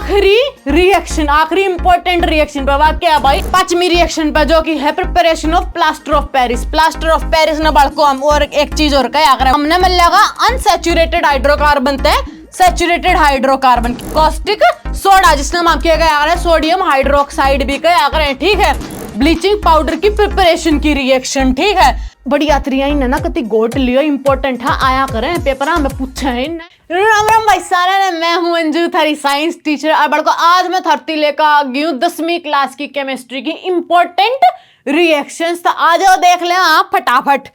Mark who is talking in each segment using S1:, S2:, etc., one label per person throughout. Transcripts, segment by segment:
S1: आखिरी रिएक्शन, आखिरी important reaction पर बात क्या है भाई, पांचवी रिएक्शन पर, जो कि है preparation of plaster of Paris. Plaster of Paris ने बालको हम और एक चीज और क्या आखिर हमने मिलेगा अनसैचुरेटेड हाइड्रोकार्बन थे सैचुरेटेड हाइड्रोकार्बन, कॉस्टिक सोडा जिसने हम किया गया है सोडियम हाइड्रोक्साइड भी कहे आकर है, ठीक है। ब्लीचिंग पाउडर की प्रिपरेशन की रिएक्शन, ठीक है। बड़ी यात्रियां इन ना कति गोट लियो इंपॉर्टेंट है आया करें पेपर में पूछा है। राम राम भाई सारा ने, मैं हूं अंजू थारी साइंस टीचर और बड़को आज मैं थर्टी लेकर आ गई हूँ 10वीं क्लास की केमिस्ट्री की इंपॉर्टेंट रिएक्शंस। तो आ जाओ देख ले आप फटाफट।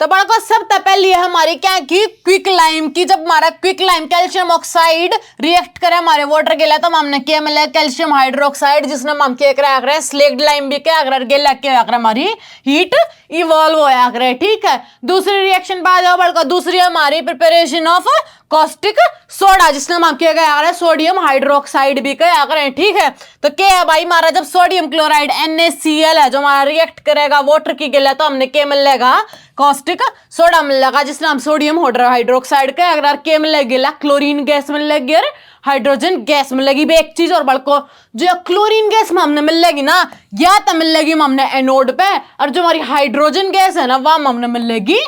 S1: तो बड़को सबसे पहले है हमारी क्या की क्विक लाइम की। जब हमारा quick lime calcium oxide react करे हमारे वाटर के लिए तो हमने क्या मिला कैल्शियम हाइड्रोक्साइड, जिसने हम क्या करा स्लेक्ड लाइम भी क्या गेला क्या हमारी हीट इवॉल्व होया करे, ठीक है। दूसरी रिएक्शन पे आ जाओ बड़को, दूसरी हमारी प्रिपरेशन ऑफ कॉस्टिक सोडा जिसने हम क्या गया सोडियम हाइड्रोक्साइड भी क्या करें, ठीक है। तो क्या है भाई हमारा जब सोडियम क्लोराइड NaCl है जो हमारा रिएक्ट करेगा वाटर की गिला तो हमने क्या मिलेगा कॉस्टिक सोडा मिलेगा, जिसने हम सोडियम हाइड्रोक्साइड का अगर क्या मिलेगा क्लोरीन गैस मिलेगी और हाइड्रोजन गैस मिलेगी। भी एक चीज और बड़को, जो क्लोरीन गैस में हमने मिलेगी ना या तो मिलेगी हमने एनोड पे, और जो हमारी हाइड्रोजन गैस है ना वह हमने मिलेगी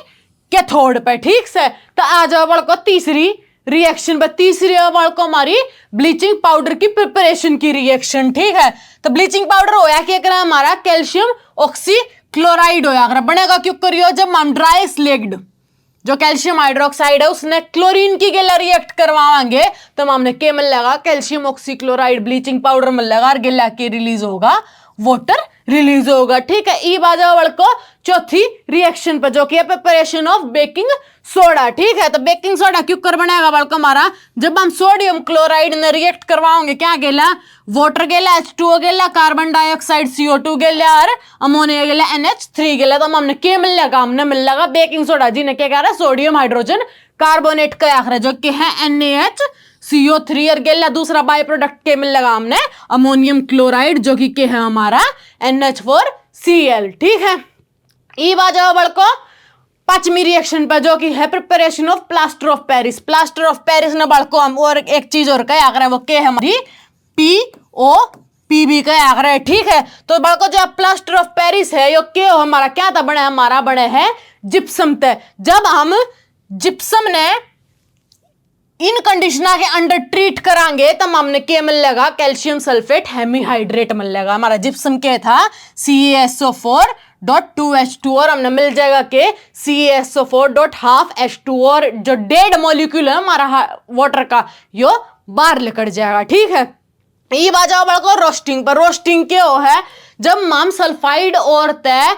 S1: कैथोड पे, ठीक से। तो आ जाओ बड़को तीसरी रिएक्शन पे। तीसरी बड़को हमारी ब्लीचिंग पाउडर की प्रिपरेशन की रिएक्शन, ठीक है। तो ब्लीचिंग पाउडर होया क्या करा हमारा कैल्शियम ऑक्सी क्लोराइड होया कर बनेगा क्यों करियो जब हम ड्राई स्लेक्ड जो कैल्शियम हाइड्रोक्साइड है उसने क्लोरीन की गेला रिएक्ट करवाएंगे तो हमने क्या मिलेगा calcium oxy chloride bleaching powder मिलेगा और गेला के रिलीज होगा वाटर रिलीज होगा, ठीक है। ई बाजा बड़को चौथी रिएक्शन पर जो कि है प्रिपरेशन ऑफ बेकिंग सोडा, ठीक है। तो बेकिंग सोडा क्यों कर बनेगा बड़को हमारा जब हम सोडियम क्लोराइड ने रिएक्ट करवाओगे क्या गेला वाटर गेला H2O गेला कार्बन डाइऑक्साइड CO2 गेला और अमोनिया गेला NH3 गेला, तो हमने क्या मिलेगा हमने मिलेगा बेकिंग सोडा जिन्हें क्या कह रहा है सोडियम हाइड्रोजन कार्बोनेट का आखिर जो कि है NaHCO3 और गेला दूसरा बाय प्रोडक्ट के मिलेगा हमने अमोनियम क्लोराइड जो कि क्या है हमारा NH4Cl, ठीक है। ई बाजा बड़को पांचवी रिएक्शन पर जो कि है preparation of plaster of Paris. Plaster of Paris ने बड़को हम और एक चीज और क्या आकर वो क्या है हमारी POPB का आकर है, ठीक है। तो बड़को जो प्लास्टर ऑफ पेरिस है यो क्या हो हमारा क्या था बने हमारा बने है जिप्सम थे। जब हम जिप्सम ने इन कंडीशना के अंडर ट्रीट करांगे तब हमने क्या मिलेगा कैल्शियम सल्फेट हेमीहाइड्रेट मिलेगा। हमारा जिप्सम क्या था CaSO4.2H2 और हमने मिल जाएगा के CaSO4.12H2 और जो डेड मॉलिक्यूल है हमारा वाटर का यो बाहर लेकर जाएगा, ठीक है। ये बात जाओ बड़को रोस्टिंग पर। रोस्टिंग क्या है जब माम सल्फाइड और तय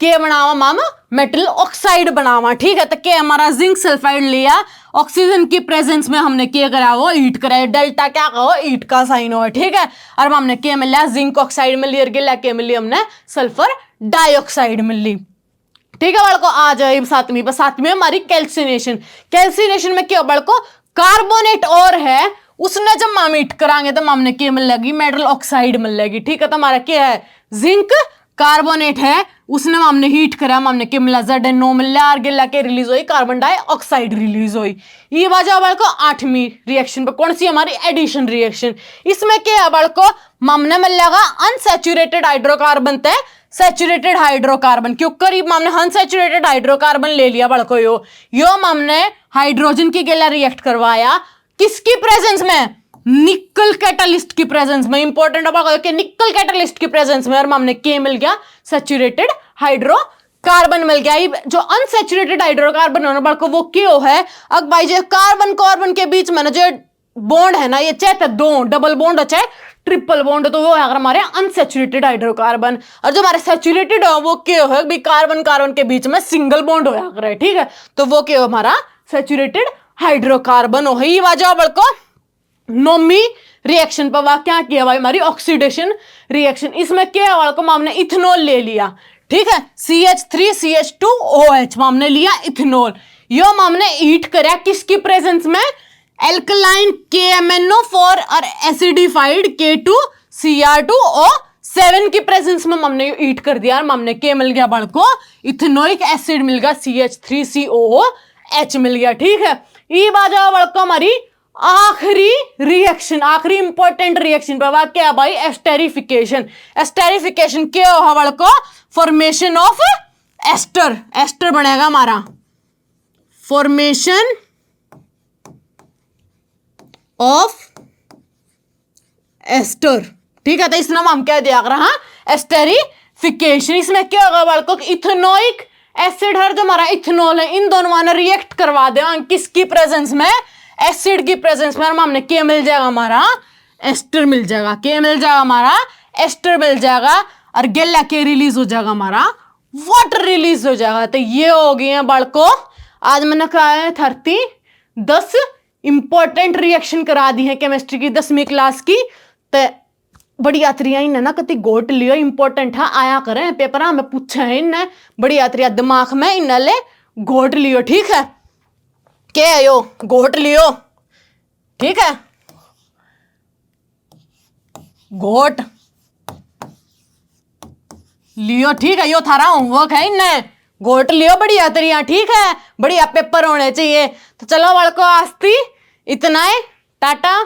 S1: के बनावा माम मेटल ऑक्साइड बनावा, ठीक है। तो क्या हमारा जिंक सल्फाइड लिया ऑक्सीजन की प्रेजेंस में हमने क्या करा वो हीट करा डेल्टा क्या कहो हीट का साइन हो, ठीक है। और हमने क्या मिला जिंक ऑक्साइड मिली और गिला क्या मिली हमने सल्फर डाइऑक्साइड मिली, ठीक है। बड़को आ जाए सातवीं पर। सातवीं हमारी कैल्सिनेशन। कैल्सिनेशन में क्या बड़को कार्बोनेट और है उसने जब हम हीट करांगे तो हमने क्या मिलेगी मेटल ऑक्साइड मिलेगी, ठीक है। तो हमारा क्या है जिंक कार्बोनेट है उसने हमने हीट करा हमने क्या मिला ZnO मिला और गिला के रिलीज हुई कार्बन डाइऑक्साइड रिलीज हुई। ये बाजा बड़को आठवीं रिएक्शन पर। कौन सी हमारी एडिशन रिएक्शन। इसमें क्या है बड़को हमने मिलेगा अनसैचुरेटेड हाइड्रोकार्बन थे सैचुरेटेड हाइड्रोकार्बन क्यों करीब हमने अनसैचुरेटेड हाइड्रोकार्बन ले लिया बड़को यो हमने हाइड्रोजन की गेला रिएक्ट करवाया किसकी प्रेजेंस में निकल कैटलिस्ट की प्रेजेंस में। इंपॉर्टेंट है निकल कैटलिस्ट की प्रेजेंस में और हमने क्या मिल गया सैचुरेटेड हाइड्रोकार्बन मिल गया। जो अनसैचुरेटेड हाइड्रोकार्बन होने बड़को वो क्यों है अब भाई जो कार्बन कार्बन के बीच में ना जो बॉन्ड है ना ये चाहे दो डबल बॉन्ड चाहे ट्रिपल बॉन्ड तो वो है अगर हमारे अनसैचुरेटेड हाइड्रोकार्बन। और जो हमारे सैचुरेटेड है वो क्यों है कार्बन कार्बन के बीच में सिंगल बॉन्ड होया करे, ठीक है। तो वो क्यों हमारा सैचुरेटेड हाइड्रोकार्बन हो। ये वजह बड़को नौवीं रिएक्शन पर क्या किया भाई हमारी ऑक्सीडेशन रिएक्शन। इसमें क्या है हमने इथेनॉल ले लिया, ठीक है। CH3CH2OH हमने लिया इथेनॉल यो हमने हीट करा किसकी प्रेजेंस में एल्कलाइन KMnO4 और एसिडिफाइड K2Cr2O7 की प्रेजेंस में हमने हीट कर दिया हमने क्या मिल गया बड़को इथेनोइक एसिड मिल गया CH3COOH मिल गया, ठीक है। ये बात बड़को हमारी आखिरी रिएक्शन, आखिरी इंपॉर्टेंट रिएक्शन पर बात क्या है भाई? एस्टेरिफिकेशन। एस्टेरिफिकेशन क्या हो हमारे को? Formation of ester. एस्टर बनेगा हमारा, फॉर्मेशन ऑफ एस्टर। ठीक है, तो इस नाम हम क्या दिया कर रहा? एस्टेरिफिकेशन। इसमें क्या होगा हमारे को? इथेनोइक एसिड है जो हमारा इथेनॉल है, इन दोनों ने रिएक्ट करवा देगा किसकी प्रेजेंस में? एसिड की प्रेजेंस में। हमने क्या मिल जाएगा? हमारा एस्टर मिल जाएगा। क्या मिल जाएगा? हमारा एस्टर मिल जाएगा। और गेला के रिलीज हो जाएगा? हमारा वाटर रिलीज हो जाएगा। तो ये हो गई है बालको, आज मैंने कहा है 10 इंपॉर्टेंट रिएक्शन करा दी है केमिस्ट्री की 10वीं क्लास की। तो बड़ी यात्रियां इन्हें ना कति गोट लियो, इंपॉर्टेंट है आया करें पेपर में पूछे हैं इन्हें, बड़ी यात्रियां दिमाग में इन्हें ले गोट लियो। ठीक है, क्या है यो? गोट लियो। ठीक है, गोट लियो। ठीक है, यो थारा होमवर्क है इन्हें, गोट लियो बड़ी यात्रियां। ठीक है, बढ़िया पेपर होने चाहिए। तो चलो बड़को आस्ती इतना है, tata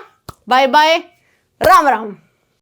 S1: bye bye, Ram Ram.